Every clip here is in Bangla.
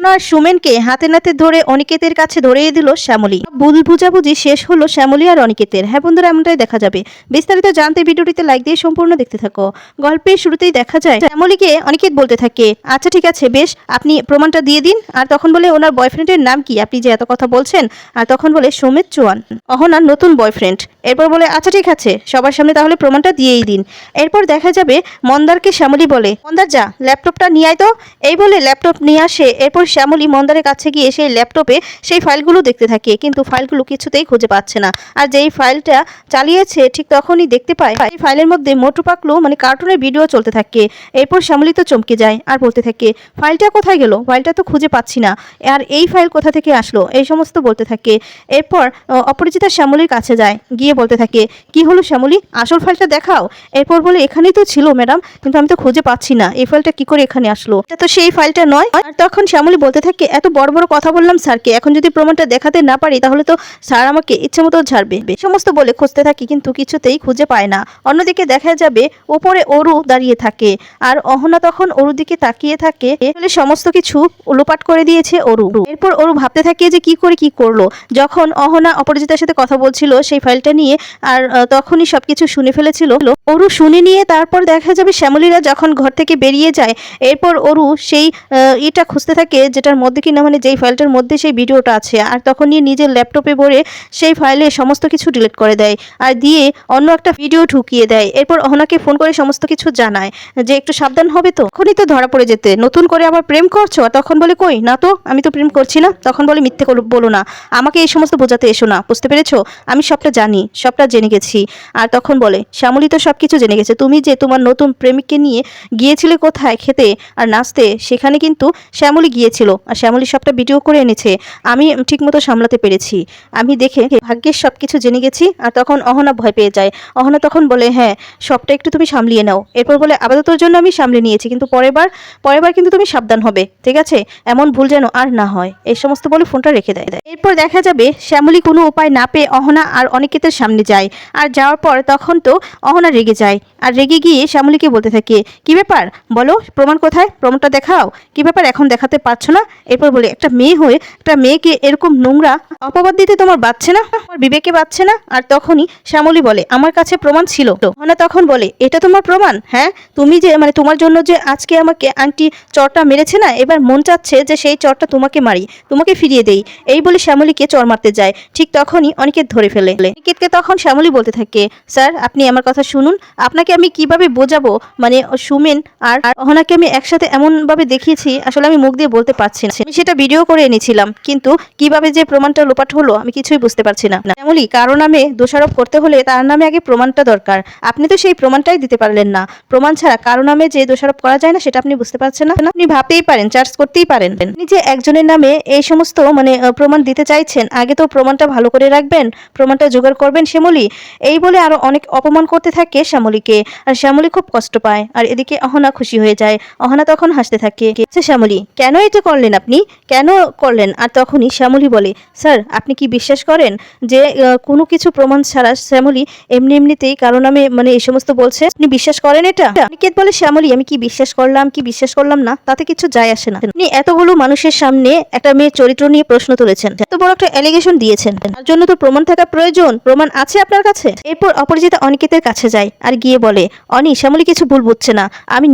আর সুমেনকে হাতে নাতে ধরে অনিকেতের কাছে ধরিয়ে দিল শ্যামলী। ভুল বুঝাবুঝি শেষ হলো শ্যামলী আর অনিকেতের। হ্যাঁ বন্ধুরা, এমনটাই দেখা যাবে। বিস্তারিত জানতে ভিডিওটিতে লাইক দিয়ে সম্পূর্ণ দেখতে থাকো। গল্পের শুরুতেই দেখা যায় শ্যামলীকে অনিকেত বলতে থাকে, আচ্ছা ঠিক আছে, বেশ, আপনি প্রমাণটা দিয়ে দিন। আর তখন বলে, ওনার বয়ফ্রেন্ডের নাম কি, আপনি যে এত কথা বলছেন? আর তখন বলে, সৌমিত চৌহান, অহনার নতুন বয়ফ্রেন্ড। এরপর বলে, আচ্ছা ঠিক আছে, সবার সামনে তাহলে প্রমাণটা দিয়েই দিন। এরপর দেখা যাবে মন্দারকে শ্যামলী বলে, মন্দার যা, ল্যাপটপটা নিয়ে আয় তো। এই বলে ল্যাপটপ নিয়ে আসে। এরপর শ্যামলী মন্দারের কাছে গিয়ে সেই ল্যাপটপে সেই ফাইলগুলো দেখতে থাকে, কিন্তু ফাইলগুলো কিছুতেই খুঁজে পাচ্ছে না। আর যেই ফাইলটা চালিয়েছে ঠিক তখনই দেখতে পায় এই ফাইলের মধ্যে মোটু পাকলু মানে কার্টুনের ভিডিও চলতে থাকে। এরপর শ্যামলী তো চমকে যায় আর বলতে থাকে, ফাইলটা কোথায় গেল, ফাইলটা তো খুঁজে পাচ্ছি না, আর এই ফাইল কোথা থেকে আসলো, এই সমস্ত বলতে থাকে। এরপর অপরিচিতা শ্যামলীর কাছে যায়, গিয়ে বলতে থাকে, কি হলো শ্যামলী, আসল ফাইলটা দেখাও। এরপর বলে, এখানেই তো ছিল ম্যাডাম, কিন্তু আমি তো খুঁজে পাচ্ছি না, এই ফাইলটা কি করে এখানে আসলো, এটা তো সেই ফাইলটা নয়। আর তখন শ্যামলী বলতে থাকে, এত বড় বড় কথা বললাম স্যারকে, এখন যদি প্রমাণটা দেখাতে না পারি তাহলে তো স্যার আমাকে ইচ্ছে মতো ছাড়বে। সমস্ত বলে খুঁজতে থাকি, কিন্তু কিছুতেই খুঁজে পায় না। অন্যদিকে দেখা যাবে ওপরে অরু দাঁড়িয়ে থাকে, আর অহনা তখন অরুর দিকে তাকিয়ে থাকে। সমস্ত কিছু উলোপাট করে দিয়েছে অরু। এরপর অরু ভাবতে থাকে যে কি করে কি করলো। যখন অহনা অপরিচিতার সাথে কথা বলছিল সেই ফাইলটা নিয়ে, আর তখনই সবকিছু শুনে ফেলেছিল অরু। শুনে নিয়ে তারপর দেখা যাবে শ্যামলীরা যখন ঘর থেকে বেরিয়ে যায়, এরপর অরু সেই এটা খুঁজতে থাকে যেটার মধ্যে কিনা মানে যেই ফাইলটার মধ্যে সেই ভিডিওটা আছে, আর তখন নিয়ে নিজের ল্যাপটপে ভরে সেই ফাইলে সমস্ত কিছু ডিলিট করে দেয়, আর দিয়ে অন্য একটা ভিডিও ঢুকিয়ে দেয়। এরপর অহনাকে ফোন করে সমস্ত কিছু জানায় যে একটু সাবধান হবে, তো এখনই তো ধরা পড়ে যেতে, নতুন করে আবার প্রেম করছো। আর তখন বলে, কই না তো, আমি তো প্রেম করছি না। তখন বলে, মিথ্যে বলো না, আমাকে এই সমস্ত বোঝাতে এসো না, বুঝতে পেরেছো, আমি সবটা জানি, সবটা জেনে গেছি। আর তখন বলে, শ্যামলী তো সবকিছু জেনে গেছে, তুমি যে তোমার নতুন প্রেমিককে নিয়ে গিয়েছিলে কোথায় খেতে আর নাচতে, সেখানে কিন্তু শ্যামলী গিয়েছিল, আর শ্যামলী সবটা ভিডিও করে এনেছে, আমি ঠিকমতো সামলাতে পেরেছি, আমি দেখে ভাগ্যের সবকিছু জেনে গেছি। আর তখন অহনা ভয় পেয়ে যায়। অহনা তখন বলে, হ্যাঁ সবটা একটু তুমি সামলিয়ে নাও। এরপর বলে, আপাততর জন্য আমি সামলে নিয়েছি, কিন্তু পরের বার কিন্তু তুমি সাবধান হবে, ঠিক আছে, এমন ভুল যেন আর না হয়। এই সমস্ত বলে ফোনটা রেখে দেয়। এরপর দেখা যাবে শ্যামলী কোনো উপায় না পেয়ে অহনা আর অনিকেতের সামনে যায়, আর যাওয়ার পর তখন তো অহনা রেগে যায়, আর রেগে গিয়ে শ্যামলীকে বলতে থাকে, কি ব্যাপার বলো, প্রমাণ কোথায়, প্রমাণটা দেখাও, কি ব্যাপার এখন দেখাতে পারছো না? এরপর বলে, একটা মেয়ে হয়ে একটা মেয়েকে এরকম নোংরা অপবাদ দিতে তোমার বাচ্ছে না, আমার বিবেকে বাচ্ছে না? আর তখনই শ্যামলী বলে, আমার কাছে প্রমাণ ছিল। অহনা তখন বলে, এটা তোমার প্রমাণ? হ্যাঁ, তুমি যে মানে তোমার জন্য যে আজকে আমাকে আন্টি চরটা মেরেছে না, এবার মন চাচ্ছে যে সেই চরটা তোমাকে মারি, তোমাকে ফিরিয়ে দেই। এই বলে শ্যামলীকে চর মারতে যায়, ঠিক তখনই অনিকেত ধরে ফেলে। অনিকেতকে তখন শ্যামলী বলতে থাকে, স্যার আপনি আমার কথা শুনুন, আপনাকে আমি কিভাবে বোঝাবো, মানে সুমেন আর অহনাকে আমি একসাথে এমনভাবে দেখিয়েছি, আসলে আমি মুখ দিয়ে বলতে পারছি না, আমি সেটা ভিডিও করে এনেছিলাম, কিন্তু কিভাবে যে প্রমাণটা লোপাট হলো আমি কিছুই বুঝতে পারছি না। শ্যামলী, কারো নামে দোষারোপ করতে হলে তার নামে আগে প্রমাণটা দরকার, আপনি তো সেই প্রমাণটাই দিতে পারলেন না। প্রমাণ ছাড়া কারো নামে যে দোষারোপ করা যায় না সেটা আপনি বুঝতে পারছেন না, আপনি ভাবতেই পারেন, চার্জ করতেই পারেন, আপনি যে একজনের নামে এই সমস্ত মানে প্রমাণ দিতে চাইছেন, আগে তো প্রমাণটা ভালো করে রাখবেন, প্রমাণটা জোগাড় করবেন শ্যামলী। এই বলে আরো অনেক অপমান করতে থাকে শ্যামলীকে, আর শ্যামলী খুব কষ্ট পায়। আর এদিকে অহনা খুশি হয়ে যায়। অহনা তখন হাসতে থাকে, আচ্ছা শ্যামলী, কেন এটা করলেন আপনি, কেন করলেন? আর তখনই শ্যামলী বলে, স্যার আপনি কি বিশ্বাস করেন যে কোনো কিছু প্রমাণ ছাড়া শ্যামলী এমনি এমনিতেই কারণ আমি মানে এই সমস্ত বলছে, আপনি বিশ্বাস করেন এটা? অনিকেত বলে, শ্যামলী আমি কি বিশ্বাস করলাম কি বিশ্বাস করলাম না তাতে কিছু যায় আসে না, আপনি এতগুলো মানুষের সামনে একটা মেয়ের চরিত্র নিয়ে প্রশ্ন তুলেছেন, এত বড় একটা অ্যালিগেশন দিয়েছেন, তার জন্য তো প্রমাণ থাকা প্রয়োজন, প্রমাণ আছে আপনার কাছে? এরপর অপরিচিতা অনিকেতের কাছে যায়, আর গিয়ে বলে, অনি, শ্যামলী কিছু ভুল বুঝছে না, আমি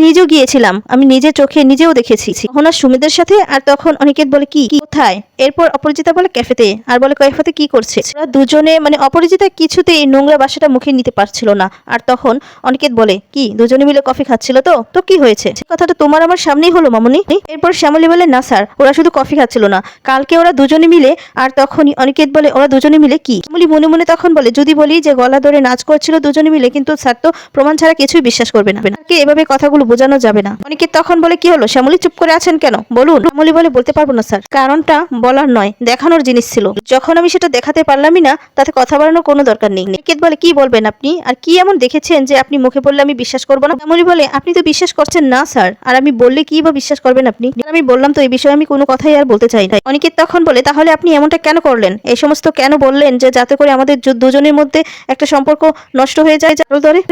নিজেও গিয়েছিলাম, আমি নিজের চোখে নিজেও দেখেছি অহনা সুমিতের সাথে। আর তখন অনিকেত বলে, কি কোথায়? এরপর অপরিচিতা বলে, ক্যাফেতে। আর বলে, ক্যাফেতে কি করছে? ওরা দুজনে মানে অপরিচিতা কিছুতেই নোংরা বাসাটা মুখে নিতে পারছিল না। আর তখন অনিকেত বলে, কি দুজনে মিলে কফি খাচ্ছিল? তো কি হয়েছে, কথাটা তোমার আমার সামনেই হলো মামুনি। এরপর শ্যামলী বলে, না স্যার, ওরা শুধু কফি খাচ্ছিল না, কালকে ওরা দুজনে মিলে। আর তখনই অনিকেত বলে, ওরা দুজনে মিলে কি? শ্যামলী মনে মনে তখন বলে, যদি বলি যে গলা ধরে নাচ করছিল দুজনে মিলে, কিন্তু স্যার তো প্রমাণ ছাড়া কিছুই বিশ্বাস করবে না, এভাবে কথাগুলো বোঝানো যাবে না। অনিকেত তখন বলে, কি হলো শ্যামলী, চুপ করে আছেন কেন, বলুন। শ্যামলী বলে, বলতে পারবো না স্যার, কারণটা বলার নয়, দেখানোর জিনিস ছিল, যখন আমি সেটা দেখাতে পারলামই না তাতে কথা বাড়ানোর কোনো দরকার নেই। অনিকেত বলে, কি বলবেন আপনি, আর কি এমন দেখেছেন যে আপনি মুখে বললে আমি বিশ্বাস করবো না? শ্যামলী বলে, আপনি তো বিশ্বাস করছেন না স্যার, আর আমি বললে কি বা বিশ্বাস করবেন আপনি? আমি বললাম তো এই বিষয়ে আমি কোনো কথাই আর বলতে চাই না। অনিকেত তখন বলে, তাহলে আপনি এমনটা কেন করলেন, এই সমস্ত কেন বললেন, যে যাতে করে আমাদের দুজনের মধ্যে একটা সম্পর্ক নষ্ট হয়ে যায়?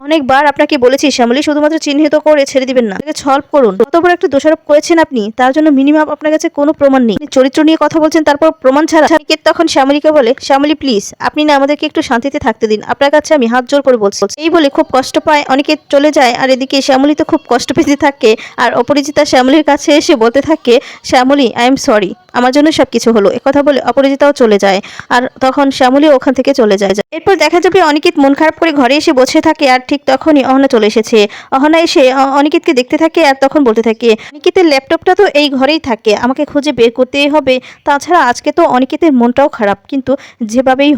অনেকবার আপনাকে বলেছি শ্যামলী, শুধুমাত্র চিহ্নিত করে ছেড়ে দিবেন না, সলভ করুন, কত বড় একটা দোষারোপ করেছেন আপনি, তার জন্য মিনিমাম আপনার কাছে কোনো প্রমাণ নেই, চরিত্র নিয়ে কথা বলছেন তারপর প্রমাণ ছাড়া। অনিকেত তখন শ্যামলীকে বলে, শ্যামলী প্লিজ আপনি না আমাদেরকে একটু শান্তিতে থাকতে দিন, আপনার কাছে আমি হাত জোর করে বলছি। এই বলে খুব কষ্ট পায় অনিকেত চলে যায়। আর এদিকে শ্যামলী তো খুব কষ্ট পেতে থাকে আর অপরাজিতা শ্যামলীর কাছে এসে বলতে থাকে, শ্যামলী আই এম সরি, আমার জন্য সবকিছু হলো। একথা বলে অপরাজিতাও চলে যায় আর তখন শ্যামলী ওখান থেকে চলে যায়। এরপর দেখা যাবে অনিকেত মন খারাপ করে ঘরে এসে বসে থাকে আর ঠিক তখনই অহনা চলে এসেছে। অহনা এসে অনিকেতকে দেখতে থাকে আর তখন বলতে থাকে, অনিকেতের ল্যাপটপটা তো এই ঘরেই থাকে, আমাকে খুঁজে বের করতেই হবে। তাছাড়া আজকে তো অনিকেতের মনটাও খারাপ, কিন্তু যেভাবেই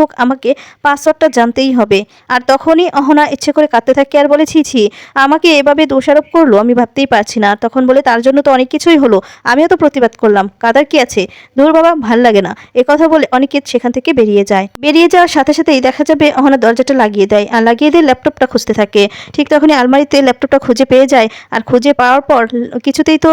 হোক আমাকে পাসওয়ার্ডটা জানতেই হবে। আর তখনই অহনা ইচ্ছে করে কাঁদতে থাকে আর বলে, ছি আমাকে এভাবে দোষারোপ করলো, আমি ভাবতেই পারছি না। তখন বলে, তার জন্য তো অনেক কিছুই হলো, আমিও তো প্রতিবাদ করলাম, কাদার কি আছে, দূর বাবা ভাল লাগে না। কথা বলে অনিকেত সেখান থেকে বেরিয়ে যায়। বেরিয়ে যাওয়ার সাথে সাথেই দেখা যাবে অহনা দরজাটা লাগিয়ে দেয় আর লাগিয়ে দিয়ে ল্যাপটপটা খুঁজতে থাকে। ঠিক তখনই আলমারিতে ল্যাপটপটা খুঁজে পেয়ে যায় আর খুঁজে পাওয়ার পর কিছুতেই তো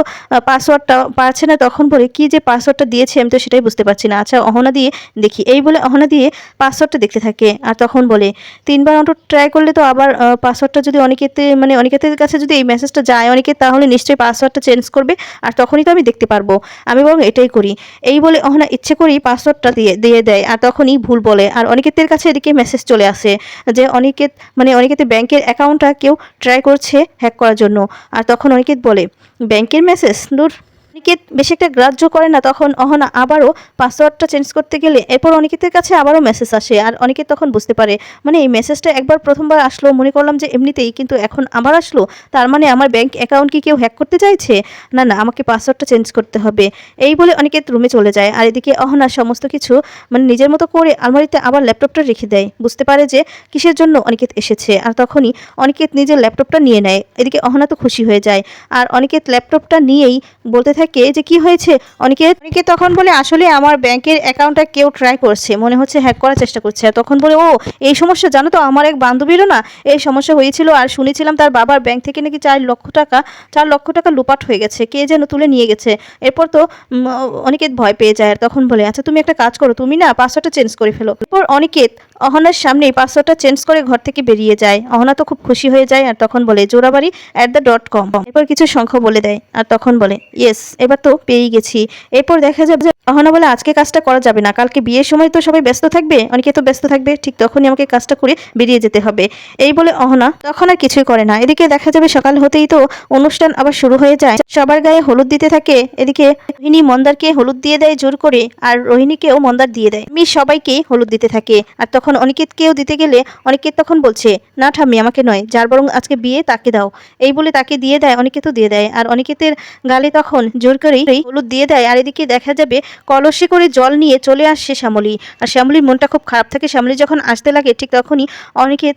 পাসওয়ার্ডটা পারছে না। তখন বলে, কি যে পাসওয়ার্ডটা দিয়েছে আমি তো সেটাই বুঝতে পারছি না, আচ্ছা অহনা দিয়ে দেখি। এই বলে অহনা দিয়ে পাসওয়ার্ডটা দেখতে থাকে আর তখন বলে, 3বার অটো ট্রাই করলে তো আবার পাসওয়ার্ডটা যদি অনিকেতের কাছে যদি এই মেসেজটা যায় অনিকেত, তাহলে নিশ্চয়ই পাসওয়ার্ডটা চেঞ্জ করবে আর তখনই তো আমি দেখতে পারবো, আমি বরং এটাই করি। এই বলে অহনা ইচ্ছে করেই পাসওয়ার্ডটা দিয়ে দেয় আর তখনই ভুল বলে। আর অনিকেতের কাছে এদিকে মেসেজ চলে আসে যে অনিকেতের ব্যাংকের অ্যাকাউন্টটা কেউ ট্রাই করছে হ্যাক করার জন্য। আর তখন অনিকেত বলে, ব্যাংকের মেসেজ, দূর। অনিকেত বেশি একটা গ্রাহ্য করে না। তখন অহনা আবারও পাসওয়ার্ডটা চেঞ্জ করতে গেলে এরপর অনিকেতের কাছে আবারও মেসেজ আসে আর অনিকেত তখন বুঝতে পারে, এই মেসেজটা একবার প্রথমবার আসলো মনে করলাম যে এমনিতেই, কিন্তু এখন আবার আসলো, তার মানে আমার ব্যাংক অ্যাকাউন্ট কি কেউ হ্যাক করতে চাইছে? না আমাকে পাসওয়ার্ডটা চেঞ্জ করতে হবে। এই বলে অনিকেত রুমে চলে যায় আর এদিকে অহনা সমস্ত কিছু নিজের মতো করে আলমারিতে আবার ল্যাপটপটা রেখে দেয়। বুঝতে পারে যে কিসের জন্য অনিকেত এসেছে আর তখনই অনিকেত নিজের ল্যাপটপটা নিয়ে নেয়। এদিকে অহনা তো খুশি হয়ে যায় আর অনিকেত ল্যাপটপটা নিয়েই বলতে থাকে যে কি হয়েছে। অনিকেত তখন বলে, আসলে আমার ব্যাংকের অ্যাকাউন্টটা কেউ ট্রাই করছে, মনে হচ্ছে হ্যাক করার চেষ্টা করছে। আর তখন বলে, ও এই সমস্যা, জানো তো আমার এক বান্ধবীরও না এই সমস্যা হয়েছিল আর শুনেছিলাম তার বাবার ব্যাংক থেকে নাকি 4 লক্ষ টাকা লুপাট হয়ে গেছে, কে যেন তুলে নিয়ে গেছে। এরপর তো অনিকেত ভয় পেয়ে যায় আর তখন বলে, আচ্ছা তুমি একটা কাজ করো, তুমি না পাসওয়ার্ডটা চেঞ্জ করে ফেলো। এরপর অনিকেত অহনার সামনেই পাসওয়ার্ডটা চেঞ্জ করে ঘর থেকে বেরিয়ে যায়। অহনা তো খুব খুশি হয়ে যায় আর তখন বলে, jorabaड़ी@.com। এরপর কিছু সংখ্যা বলে দেয় আর তখন বলে, ইয়েস এবার তো পেয়েই গেছি। এরপর দেখা যাবে যে অহনা বলে, আজকে কাজটা করা যাবে না, কালকে বিয়ের সময় তো সবাই ব্যস্ত থাকবে, অনেকে তো ব্যস্ত থাকবে, ঠিক তখনই আমাকে কাজটা করে বেরিয়ে যেতে হবে। এই বলে অহনা তখন আর কিছুই করে না। এদিকে দেখা যাবে সকাল হতেই তো অনুষ্ঠান আবার শুরু হয়ে যায়, সবার গায়ে হলুদ দিতে থাকে। এদিকে রোহিণী মন্দারকে হলুদ দিয়ে দেয় জোর করে আর রোহিণীকেও মন্দার দিয়ে দেয়। সবাইকে হলুদ দিতে থাকে আর তখন অনিকেতকেও দিতে গেলে অনিকেত তখন বলছে, না ঠাম্মি আমাকে নয়, যার বরং আজকে বিয়ে তাকে দাও। এই বলে তাকে দিয়ে দেয়, অনিকেতও দিয়ে দেয় আর অনিকেতের গালে তখন জোর করেই হলুদ দিয়ে দেয়। আর এদিকে দেখা যাবে কলসে করে জল নিয়ে চলে আসছে শ্যামলী আর শ্যামলীর মনটা খুব খারাপ থাকে। শ্যামলী যখন আসতে লাগে ঠিক তখনই অনিকেত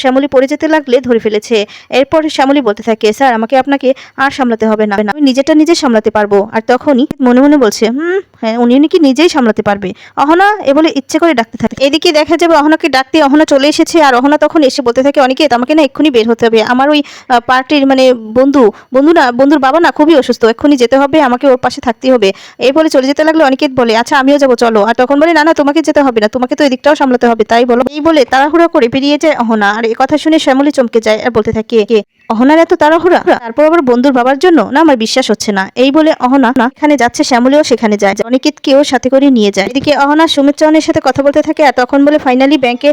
শ্যামলী পড়ে যেতে লাগলে ধরে ফেলেছে। এরপর শ্যামলী বলতে থাকে, স্যার আমাকে আপনাকে আর সামলাতে হবে না, আমি নিজেটা নিজে সামলাতে পারবো। আর তখনই মনে মনে বলছে, হ্যাঁ উনি নাকি নিজেই সামলাতে পারবে। অহনা এ বলে ইচ্ছে করে ডাকতে থাকে। এদিকে দেখা যাবে অহনাকে ডাকতে অহনা চলে এসেছে আর অহনা তখন এসে বলতে থাকে, অনিকেত আমাকে না এক্ষুনি বের হতে হবে, আমার ওই পার্টির বন্ধুর বাবা না খুবই অসুস্থ, এক্ষুনি যেতে হবে, আমাকে ওর পাশে থাকতে হবে। এই বলে চলে যেতে লাগলো। অনিকেত বলে, আচ্ছা আমিও যাবো চলো। আর তখন বলে, না তোমাকে যেতে হবে না, তোমাকে তো এদিকটাও সামলাতে হবে, তাই বলো। এই বলে তাড়াহুড়া করে বেরিয়ে যায় অহনা। আর এই কথা শুনে শ্যামলী চমকে যায় আর বলতে থাকে, অহনার এত তাড়াহুড়া, তারপর আবার বন্ধুর বাবার জন্য, না আমার বিশ্বাস হচ্ছে না। এই বলে অহনা এখানে যাচ্ছে, শ্যামলীও সেখানে যায়, অনিকেতকেও সাথে করে নিয়ে যায়। এদিকে অহনা সুমিত চৌহানের সাথে কথা বলতে থাকে আর তখন বলে, ফাইনালি ব্যাংকে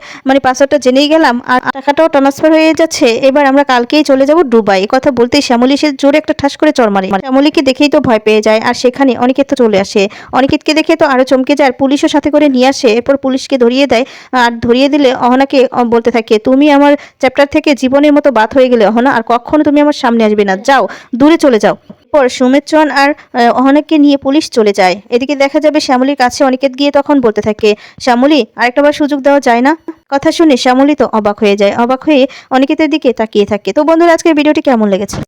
পাসওয়ার্ডটা জেনেই গেলাম আর টাকাটাও ট্রান্সফার হয়ে যাচ্ছে, এবার আমরা কালকেই চলে যাব দুবাই। কথা বলতেই শ্যামলী সে জোরে একটা ঠাস করে চড় মারে। শ্যামলীকে দেখেই তো ভয় পেয়ে যায় আর সেখানে অনিকেত তো চলে আসে। অনিকেতকে দেখে তো আরো চমকে যায় আর পুলিশও সাথে করে নিয়ে আসে। এরপর পুলিশকে ধরিয়ে দেয় আর ধরিয়ে দিলে অহনাকে বলতে থাকে, তুমি আমার চ্যাপ্টার থেকে জীবনের মতো বাদ হয়ে গেলে অহনা, আর কখনো তুমি আমার সামনে আসবে না, যাও দূরে চলে যাও। পর সুমিত চৌহান আর অহনাকে নিয়ে পুলিশ চলে যায়। এদিকে দেখা যাবে শ্যামলীর কাছে অনিকেত গিয়ে তখন বলতে থাকে, শ্যামলী আরেকটাবার সুযোগ দেওয়া যায় না? কথা শুনে শ্যামলী তো অবাক হয়ে যায়, অবাক হয়ে অনিকেতের দিকে তাকিয়ে থাকে। তো বন্ধুরা আজকের ভিডিওটি কেমন লেগেছে?